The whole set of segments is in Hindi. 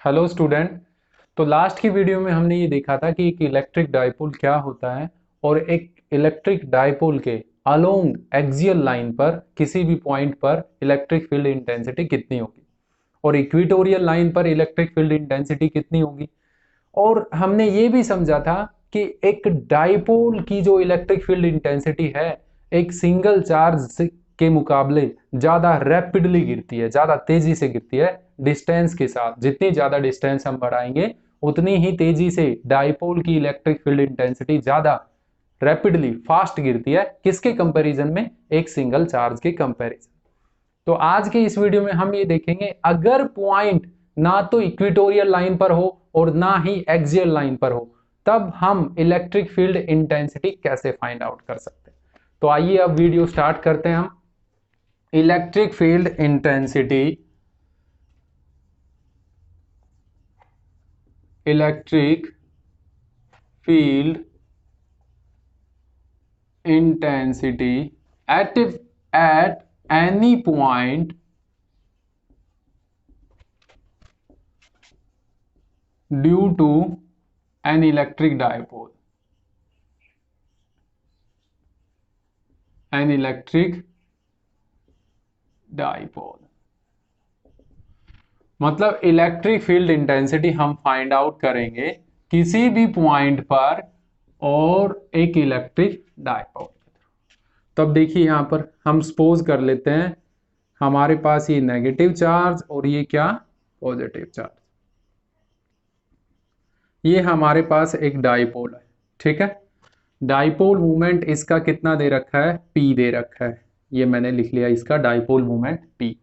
Hello student. तो लास्ट की वीडियो में हमने ये देखा था कि एक इलेक्ट्रिक डाइपोल क्या होता है और एक इलेक्ट्रिक डाइपोल के अलोंग एक्सियल लाइन पर किसी भी पॉइंट पर इलेक्ट्रिक फील्ड इंटेंसिटी कितनी होगी और इक्वेटोरियल लाइन पर इलेक्ट्रिक फील्ड इंटेंसिटी कितनी होगी। और हमने ये भी समझा था कि एक डाइपोल की जो इलेक्ट्रिक फील्ड इंटेंसिटी है एक सिंगल चार्ज के मुकाबले ज्यादा रैपिडली गिरती है, ज्यादा तेजी से गिरती है डिस्टेंस के साथ। जितनी ज्यादा डिस्टेंस हम बढ़ाएंगे उतनी ही तेजी से डाइपोल की इलेक्ट्रिक फील्ड इंटेंसिटी ज्यादा रैपिडली फास्ट गिरती है। किसके कंपैरिजन में? एक सिंगल चार्ज के कंपैरिजन। तो आज के इस वीडियो में हम ये देखेंगे अगर पॉइंट ना तो इक्वेटोरियल लाइन पर हो और ना ही एक्सियल लाइन पर हो तब हम इलेक्ट्रिक फील्ड इंटेंसिटी कैसे फाइंड आउट कर सकते हैं। तो आइए अब वीडियो स्टार्ट करते हैं हम। Electric field intensity, electric field intensity at any point due to an electric dipole, an electric dipole मतलब इलेक्ट्रिक फील्ड इंटेंसिटी हम फाइंड आउट करेंगे किसी भी पॉइंट पर और एक इलेक्ट्रिक डाइपोल। तो अब देखिए यहां पर हम सपोज कर लेते हैं हमारे पास ये नेगेटिव चार्ज और ये क्या, पॉजिटिव चार्ज। ये हमारे पास एक डाइपोल है, ठीक है। डाइपोल मूवमेंट इसका कितना दे रखा है? P दे रखा है। ये मैंने लिख लिया इसका डाइपोल मूवमेंट P।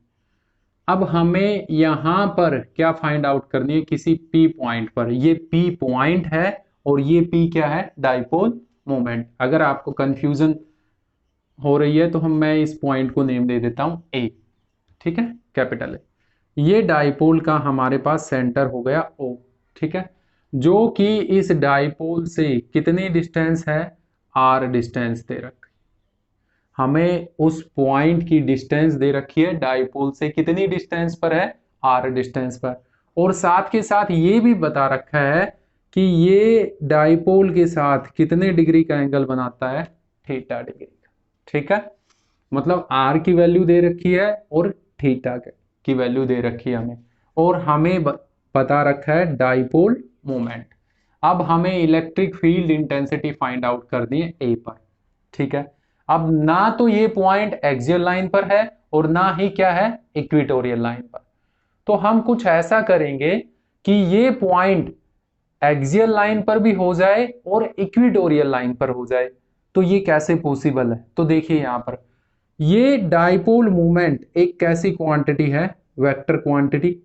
अब हमें यहां पर क्या फाइंड आउट करनी है? किसी P पॉइंट पर। ये P पॉइंट है और ये P क्या है? Dipole movement. अगर आपको कंफ्यूजन हो रही है तो मैं इस पॉइंट को नेम दे देता हूं A, ठीक है, कैपिटल ए। ये डाइपोल का हमारे पास सेंटर हो गया O, ठीक है, जो कि इस डाइपोल से कितनी डिस्टेंस है? R डिस्टेंस दे रखी। हमें उस पॉइंट की डिस्टेंस दे रखी है डाइपोल से कितनी डिस्टेंस पर है? R डिस्टेंस पर। और साथ के साथ ये भी बता रखा है कि ये डाइपोल के साथ कितने डिग्री का एंगल बनाता है? थीटा डिग्री का, ठीक है। मतलब R की वैल्यू दे रखी है और थीटा की वैल्यू दे रखी है हमें, और हमें बता रखा है डाइपोल मोमेंट। अब हमें electric field intensity find out करनी है A पर, ठीक है। अब ना तो ये पॉइंट एक्सियल लाइन पर है और ना ही क्या है? इक्वेटोरियल लाइन पर। तो हम कुछ ऐसा करेंगे कि ये पॉइंट एक्सियल लाइन पर भी हो जाए और इक्वेटोरियल लाइन पर हो जाए। तो ये कैसे पॉसिबल है? तो देखिए यहां पर ये डाइपोल मूवमेंट एक कैसी क्वांटिटी है? Vector quantity.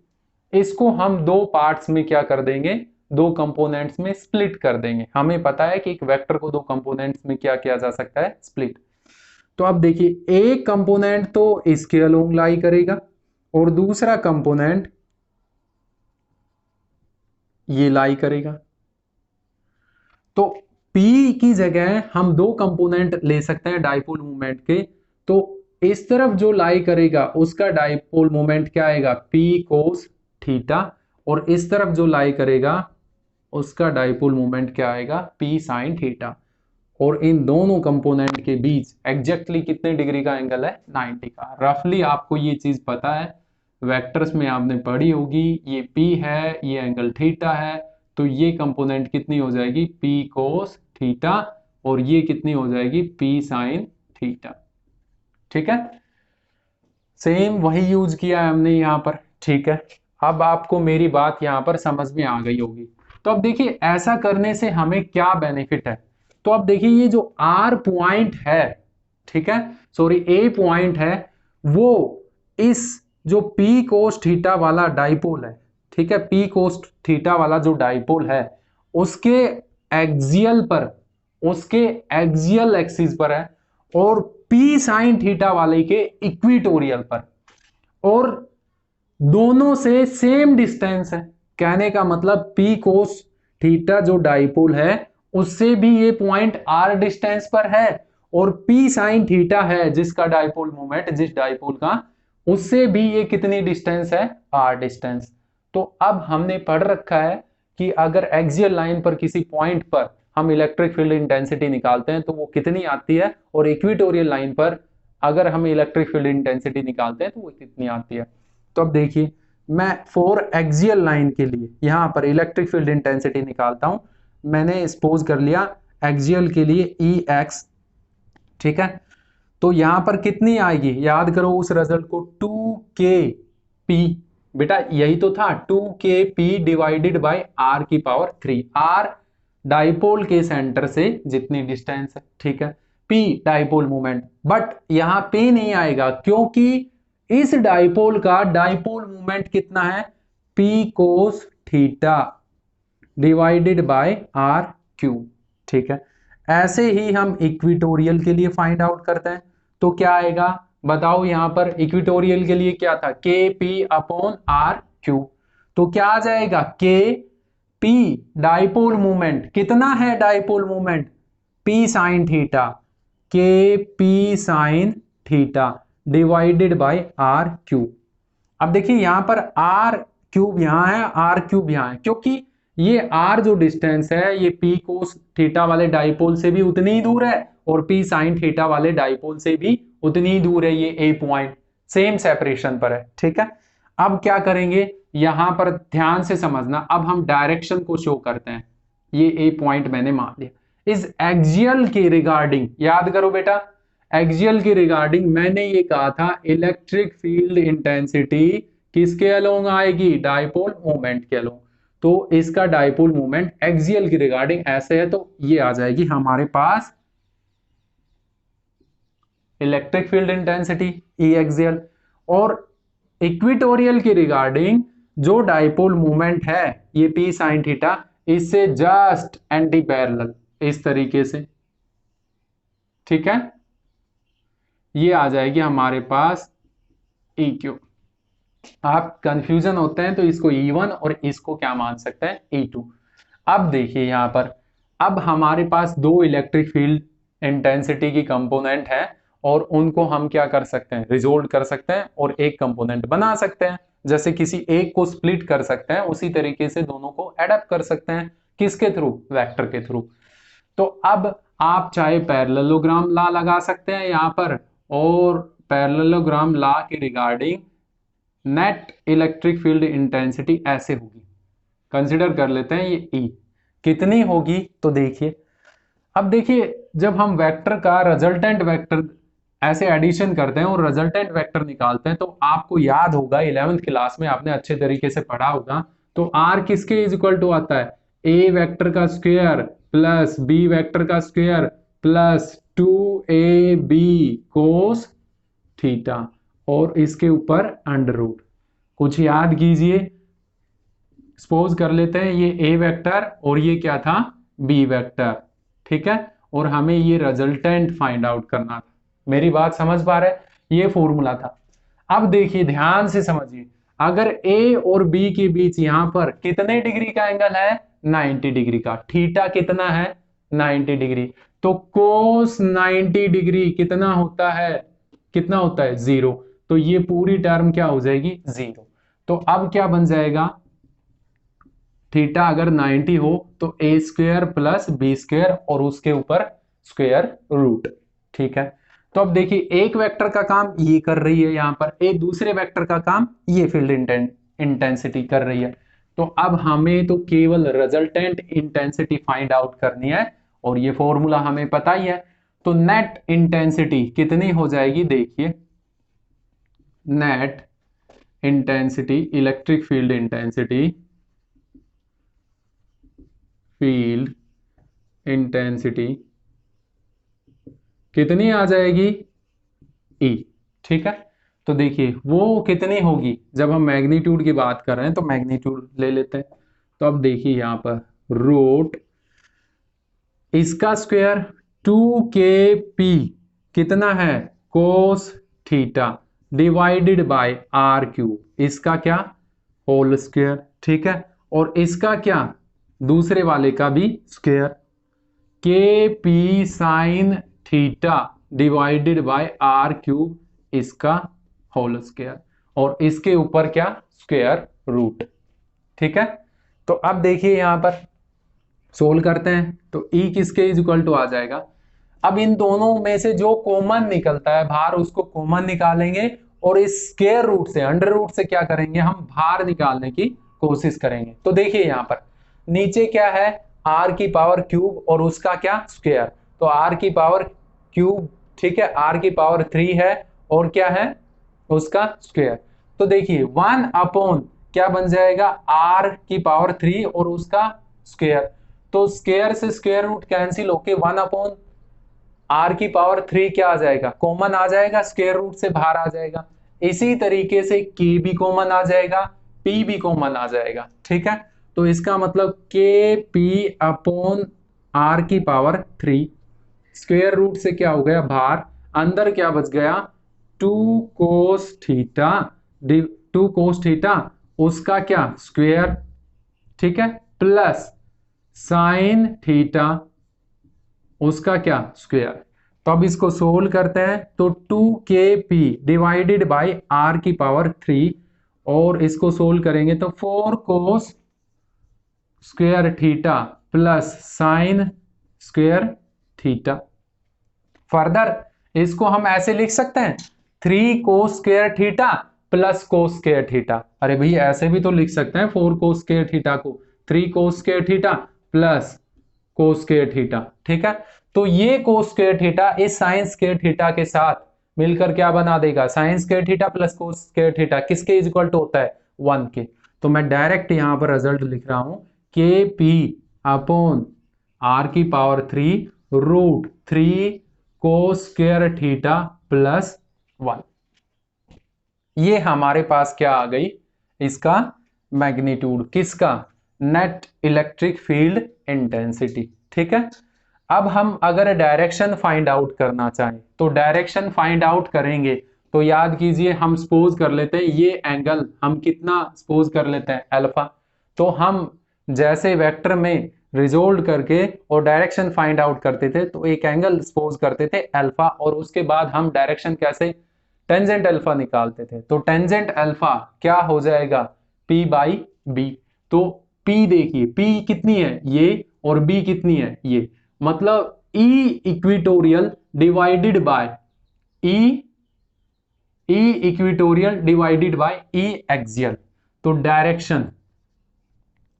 इसको हम दो पार्ट्स में क्या कर देंगे? दो कंपोनेंट्स में स्प्लिट कर देंगे। हमें पता है कि एक वेक्टर को दो कंपोनेंट्स में क्या किया जा सकता है? स्प्लिट। तो अब देखिए एक कंपोनेंट तो इसके अलोंग लाई करेगा और दूसरा कंपोनेंट ये लाई करेगा। तो P की जगह हम दो कंपोनेंट ले सकते हैं डाइपोल मूवमेंट के। तो इस तरफ जो लाई करेगा उसका डाइपोल मूवमेंट क्या आएगा? P cos theta. और इस तरफ जो लाई करेगा उसका डाइपोल मूवमेंट क्या आएगा? P sine theta. और इन दोनों कंपोनेंट के बीच एग्जैक्टली कितने डिग्री का एंगल है? 90 का। रफली आपको ये चीज पता है, वेक्टर्स में आपने पढ़ी होगी। ये P है, ये एंगल थीटा है, तो ये कंपोनेंट कितनी हो जाएगी? P cos theta. और ये कितनी हो जाएगी? P साइन थीटा, ठीक है। सेम वही यूज किया है हमने यहां पर, ठीक है। अब आपको मेरी बात यहां पर समझ में आ गई होगी। तो अब देखिए ऐसा करने से हमें क्या बेनिफिट है। तो अब देखिए ये जो R पॉइंट है, ठीक है, सॉरी A पॉइंट है, वो इस जो P कोस थीटा वाला डाइपोल है, ठीक है, P कोस थीटा वाला जो डाइपोल है उसके एक्सियल पर, उसके एक्सियल एक्सिस पर है, और P साइन थीटा वाले के इक्वेटोरियल पर, और दोनों से सेम डिस्टेंस है। कहने का मतलब P कोस थीटा जो डाइपोल है उससे भी ये पॉइंट R डिस्टेंस पर है, और P साइन थीटा है जिसका डाइपोल मोमेंट, जिस डाइपोल का, उससे भी ये कितनी डिस्टेंस है? R distance. तो अब हमने पढ़ रखा है कि अगर एक्सियल लाइन पर किसी पॉइंट पर हम इलेक्ट्रिक फील्ड इंटेंसिटी निकालते हैं तो वो कितनी आती है, और इक्वेटोरियल लाइन पर अगर हम इलेक्ट्रिक फील्ड इंटेंसिटी निकालते हैं तो वो कितनी आती है। तो अब देखिए, मैं फॉर एक्सियल लाइन के लिए यहां पर इलेक्ट्रिक फील्ड इंटेंसिटी निकालता हूं। मैंने सपोज कर लिया एक्सियल के लिए EX, ठीक है। तो यहां पर कितनी आएगी, याद करो उस रिजल्ट को, 2kp, बेटा यही तो था, 2kp डिवाइडेड बाय r की पावर 3। r डाइपोल के सेंटर से जितनी डिस्टेंस है, ठीक है। p डाइपोल मोमेंट, बट यहां p नहीं आएगा क्योंकि इस डाइपोल का डाइपोल मोमेंट कितना है, p cos theta divided bye r cube, ठीक है। ऐसे ही हम इक्विटोरियल के लिए फाइंड आउट करते हैं। तो क्या आएगा बताओ, यहां पर इक्विटोरियल के लिए क्या था, के पी अपॉन आर क्यूब। तो क्या आ जाएगा, के पी डाइपोल मोमेंट कितना है, dipole moment P sine theta, K P sine theta divided by are cube. अब देखिए यहां पर आर क्यूब यहां है, आर क्यूब यहां है, क्योंकि ये आर जो डिस्टेंस है ये पी कोस थीटा वाले डाइपोल से भी उतनी ही दूर है और पी साइन थीटा वाले डाइपोल से भी उतनी ही दूर है। ये ए पॉइंट सेम सेपरेशन पर है, ठीक है। अब क्या करेंगे, यहां पर ध्यान से समझना, अब हम डायरेक्शन को शो करते हैं। ये ए पॉइंट मैंने मान लिया। इस एक्सियल के रिगार्डिंग याद करो बेटा, एक्सियल के रिगार्डिंग मैंने ये कहा था इलेक्ट्रिक फील्ड इंटेंसिटी किसके अलोंग आएगी, डाइपोल मोमेंट के अलोंग। तो इसका डाइपोल मोमेंट एक्सियल की रिगार्डिंग ऐसे है, तो ये आ जाएगी हमारे पास electric field intensity E axial. और इक्वेटोरियल की रिगार्डिंग जो डाइपोल मोमेंट है ये पी साइन थीटा, इससे जस्ट एंटी पैरेलल इस तरीके से, ठीक है। ये आ जाएगी हमारे पास ई क्यू। आप कंफ्यूजन होते हैं तो इसको E1 और इसको क्या मान सकते हैं, E2। अब देखिए यहां पर, अब हमारे पास दो इलेक्ट्रिक फील्ड इंटेंसिटी की कंपोनेंट है और उनको हम क्या कर सकते हैं, रिजोल्व कर सकते हैं और एक कंपोनेंट बना सकते हैं। जैसे किसी एक को स्प्लिट कर सकते हैं उसी तरीके से दोनों को एडप्ट कर सकते हैं, किसके थ्रू, वेक्टर के थ्रू। तो अब आप चाहे पैरेललोग्राम लॉ लगा सकते हैं यहां पर, और पैरेललोग्राम लॉ के regarding net electric field intensity ऐसे होगी, कंसिडर कर लेते हैं ये E कितनी होगी। तो देखिए, अब देखिए जब हम वेक्टर का रिजल्टेंट वेक्टर ऐसे एडिशन करते हैं और रिजल्टेंट वेक्टर निकालते हैं तो आपको याद होगा 11th क्लास में आपने अच्छे तरीके से पढ़ा होगा। तो R किसके इज इक्वल टू आता है, A वेक्टर का स्क्वायर प्लस B वेक्टर का square plus 2AB cos theta और इसके ऊपर अंडर रूट। कुछ याद कीजिए, सपोज कर लेते हैं ये A वेक्टर और ये क्या था, B वेक्टर, ठीक है। और हमें ये रिजल्टेंट फाइंड आउट करना था। मेरी बात समझ पा रहे हैं, ये फॉर्मूला था। अब देखिए ध्यान से समझिए, अगर A और B के बीच यहां पर कितने डिग्री का एंगल है, 90 डिग्री का, थीटा कितना है, 90 डिग्री। तो कोस 90 डिग्री कितना होता है, कितना होता है, 0। तो ये पूरी टर्म क्या हो जाएगी, 0। तो अब क्या बन जाएगा, थीटा अगर 90 हो तो ए स्क्वायर प्लस बी स्क्वायर और उसके ऊपर स्क्वायर रूट, ठीक है। तो अब देखिए एक वेक्टर का काम ये कर रही है यहां पर, एक दूसरे वेक्टर का काम ये फील्ड इंटेंसिटी कर रही है। तो अब हमें तो केवल रिजल्टेंट इंटेंसिटी फाइंड आउट करनी है और ये फॉर्मूला हमें पता ही है। तो नेट इंटेंसिटी कितनी हो जाएगी, देखिए net intensity electric field intensity, field intensity कितनी आ जाएगी, E, ठीक है। तो देखिए वो कितनी होगी, जब हम मैग्नीट्यूड की बात कर रहे हैं तो मैग्नीट्यूड ले लेते हैं। तो अब देखिए यहां पर रूट इसका स्क्वायर 2kp कितना है, cos theta divided by are cube, इसका क्या, होल स्क्वायर, ठीक है। और इसका क्या, दूसरे वाले का भी square, K P sine theta divided by are cube इसका होल स्क्वायर और इसके ऊपर क्या, स्क्वायर रूट, ठीक है। तो अब देखिए यहां पर सोल्व करते हैं तो E किसके इज इक्वल टू आ जाएगा। अब इन दोनों में से जो कॉमन निकलता है बाहर उसको कॉमन निकालेंगे और इस स्क्वायर रूट से अंडर रूट से क्या करेंगे हम बाहर निकालने की कोशिश करेंगे। तो देखिए यहां पर नीचे क्या है r की पावर क्यूब और उसका क्या स्क्वायर, तो r की पावर क्यूब, ठीक है, r की पावर 3 है और क्या है उसका स्क्वायर। तो देखिए 1 अपॉन क्या बन जाएगा r की पावर 3 और उसका स्क्वायर, तो स्क्वायर से स्क्वायर रूट कैंसिल होके 1 अपॉन r की पावर 3 क्या आ जाएगा कॉमन आ जाएगा, स्क्वायर रूट से बाहर आ जाएगा। इसी तरीके से k भी कॉमन आ जाएगा, p भी कॉमन आ जाएगा, ठीक है। तो इसका मतलब के पी अपॉन r की पावर 3 स्क्वायर रूट से क्या हो गया बाहर, अंदर क्या बच गया 2 कोस थीटा, 2 कोस थीटा उसका क्या स्क्वायर, ठीक है, प्लस साइन थीटा उसका क्या स्क्वायर। तो अब इसको सोल्व करते हैं तो 2kp डिवाइडेड बाय r की पावर 3 और इसको सोल्व करेंगे तो 4 कोस square theta plus sine square theta. Further इसको हम ऐसे लिख सकते हैं 3 cos square theta plus cos square theta. अरे भैया ऐसे भी तो लिख सकते हैं 4 कोस स्क्वायर थीटा को 3 cos square theta plus cos square theta, ठीक है। तो ये कोस स्क्वायर थीटा इस साइन स्क्वायर थीटा के साथ मिलकर क्या बना देगा, sine square theta plus cos square theta किसके इज इक्वल टू होता है 1 के। तो मैं डायरेक्ट यहां पर रिजल्ट लिख रहा हूं के पी अपॉन r की power 3 root 3 cos square theta plus 1। ये हमारे पास क्या आ गई इसका मैग्नीट्यूड, किसका नेट इलेक्ट्रिक फील्ड इंटेंसिटी, ठीक है। अब हम अगर डायरेक्शन फाइंड आउट करना चाहें तो डायरेक्शन फाइंड आउट करेंगे तो याद कीजिए हम सपोज कर लेते हैं ये एंगल हम कितना सपोज कर लेते हैं अल्फा। तो हम जैसे वेक्टर में रिजोल्व करके और डायरेक्शन फाइंड आउट करते थे तो एक एंगल सपोज करते थे अल्फा और उसके बाद हम डायरेक्शन कैसे टेंजेंट अल्फा निकालते थे। तो टेंजेंट अल्फा क्या हो जाएगा P बाई बी। तो P देखिए P कितनी है ये और B कितनी है ये, मतलब E equatorial divided by E equatorial divided by E axial. तो डायरेक्शन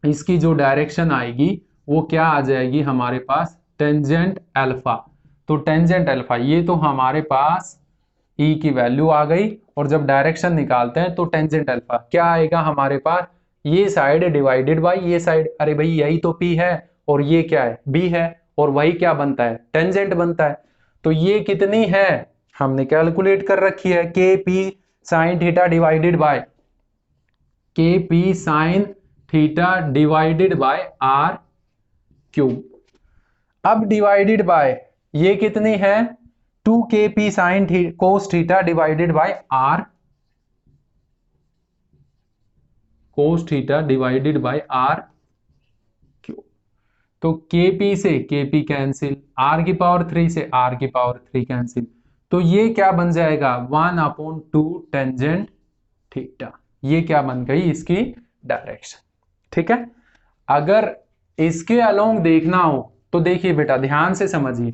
इसकी जो डायरेक्शन आएगी वो क्या आ जाएगी हमारे पास टेंजेंट अल्फा। तो टेंजेंट अल्फा ये तो हमारे पास E की वैल्यू आ गई और जब डायरेक्शन निकालते हैं तो टेंजेंट अल्फा क्या आएगा हमारे पास ये साइड डिवाइडेड बाय ये साइड। अरे भाई यही तो P है और ये क्या है B है और वही क्या बनता है टेंजेंट बनता है। तो ये कितनी है हमने कैलकुलेट कर रखी है K P sine theta divided by K P sine theta divided by are cube. अब डिवाइडेड बाय ये कितनी है 2kp sine cos theta divided by R cos theta divided by are cube. तो kp से kp कैंसिल, r की पावर 3 से r की पावर 3 कैंसिल। तो ये क्या बन जाएगा 1/2 टेंजेंट थीटा। ये क्या बन गई इसकी डायरेक्शन, ठीक है। अगर इसके अलोंग देखना हो तो देखिए बेटा ध्यान से समझिए,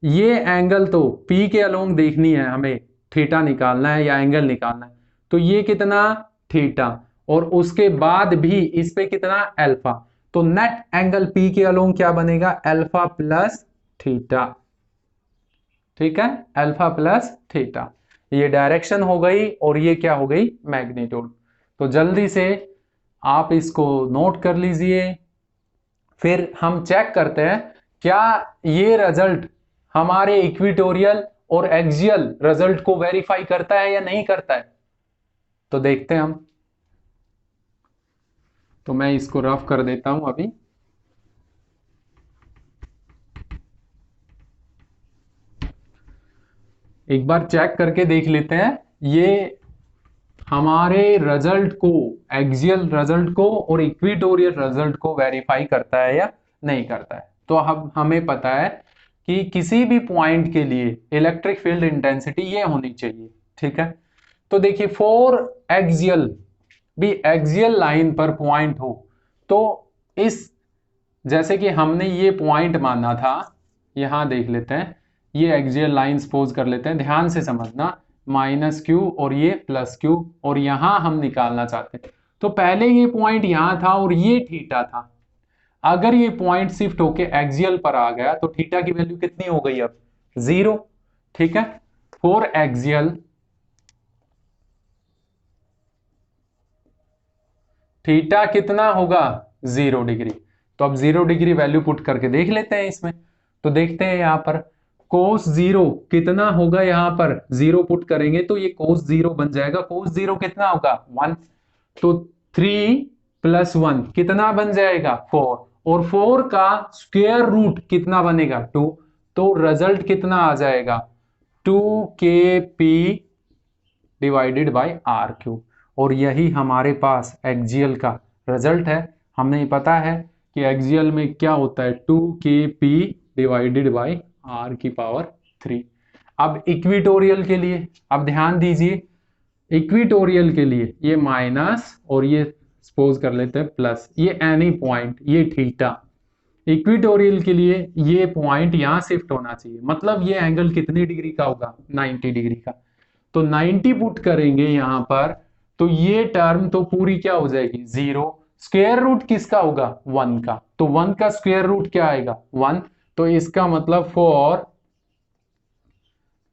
ये एंगल तो P के अलोंग देखनी है हमें, थीटा निकालना है या एंगल निकालना है। तो ये कितना थीटा और उसके बाद भी इस पे कितना अल्फा। तो नेट एंगल P के अलोंग क्या बनेगा अल्फा प्लस थीटा, ठीक है, अल्फा प्लस थीटा। ये डायरेक्शन हो गई और ये क्या हो गई मैग्नीट्यूड। तो जल्दी से आप इसको नोट कर लीजिए, फिर हम चेक करते हैं क्या ये रिजल्ट हमारे इक्विटोरियल और एक्सियल रिजल्ट को वेरीफाई करता है या नहीं करता है। तो देखते हैं हम। तो मैं इसको रफ कर देता हूं अभी। एक बार चेक करके देख लेते हैं ये हमारे रिजल्ट को, एक्सियल रिजल्ट को और इक्विटोरियल रिजल्ट को वेरीफाई करता है या नहीं करता है। तो अब हमें पता है कि किसी भी पॉइंट के लिए इलेक्ट्रिक फील्ड इंटेंसिटी ये होनी चाहिए, ठीक है। तो देखिए फॉर एक्सियल भी एक्सियल लाइन पर पॉइंट हो, तो इस, जैसे कि हमने ये पॉइंट माना था, यहां देख लेते हैं, ये एक्सियल लाइन सपोज कर लेते हैं, ध्यान से समझना, माइनस क्यू और ये प्लस क्यू, और यहां हम निकालना चाहते हैं। तो पहले ये पॉइंट यहां था और ये थीटा था, अगर ये पॉइंट शिफ्ट होके एक्सियल पर आ गया तो थीटा की वैल्यू कितनी हो गई अब, 0। ठीक है, फॉर एक्सियल थीटा कितना होगा, 0 डिग्री। तो अब 0 डिग्री वैल्यू पुट करके देख लेते हैं इसमें। तो देखते हैं यहां पर कोस 0 कितना होगा, यहां पर 0 पुट करेंगे तो ये कोस 0 बन जाएगा। कोस 0 कितना होगा, 1। तो 3 + 1 कितना बन जाएगा, 4। और 4 का स्क्वायर रूट कितना बनेगा, 2। तो रिजल्ट कितना आ जाएगा, 2kp डिवाइडेड बाय r3। और यही हमारे पास एक्सियल का रिजल्ट है। हमें पता है कि एक्सियल में क्या होता है, 2kp डिवाइडेड बाय r⁻3। अब इक्विटोरियल के लिए, अब ध्यान दीजिए, इक्विटोरियल के लिए ये माइनस और ये सपोज कर लेते हैं प्लस, ये एनी पॉइंट, ये थीटा। इक्विटोरियल के लिए ये पॉइंट यहां शिफ्ट होना चाहिए, मतलब ये एंगल कितनी डिग्री का होगा, 90 डिग्री का। तो 90 पुट करेंगे यहां पर, तो ये टर्म तो पूरी क्या हो जाएगी, 0। स्क्वायर रूट किसका होगा, 1 का। तो 1 का स्क्वायर रूट क्या आएगा, 1। तो इसका मतलब फॉर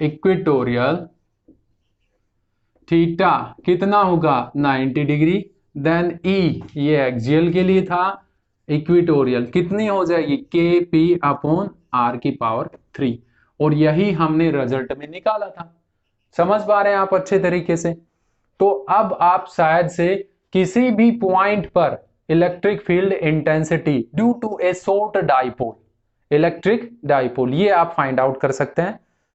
इक्वेटोरियल थीटा कितना होगा, 90 डिग्री। देन ई, ये एक्सियल के लिए था, इक्वेटोरियल कितनी हो जाएगी, kp/r⁻3। और यही हमने रिजल्ट में निकाला था। समझ पा रहे हैं आप अच्छे तरीके से। तो अब आप शायद से किसी भी पॉइंट पर electric field intensity due to a short dipole, electric dipole, ये आप फाइंड आउट कर सकते हैं।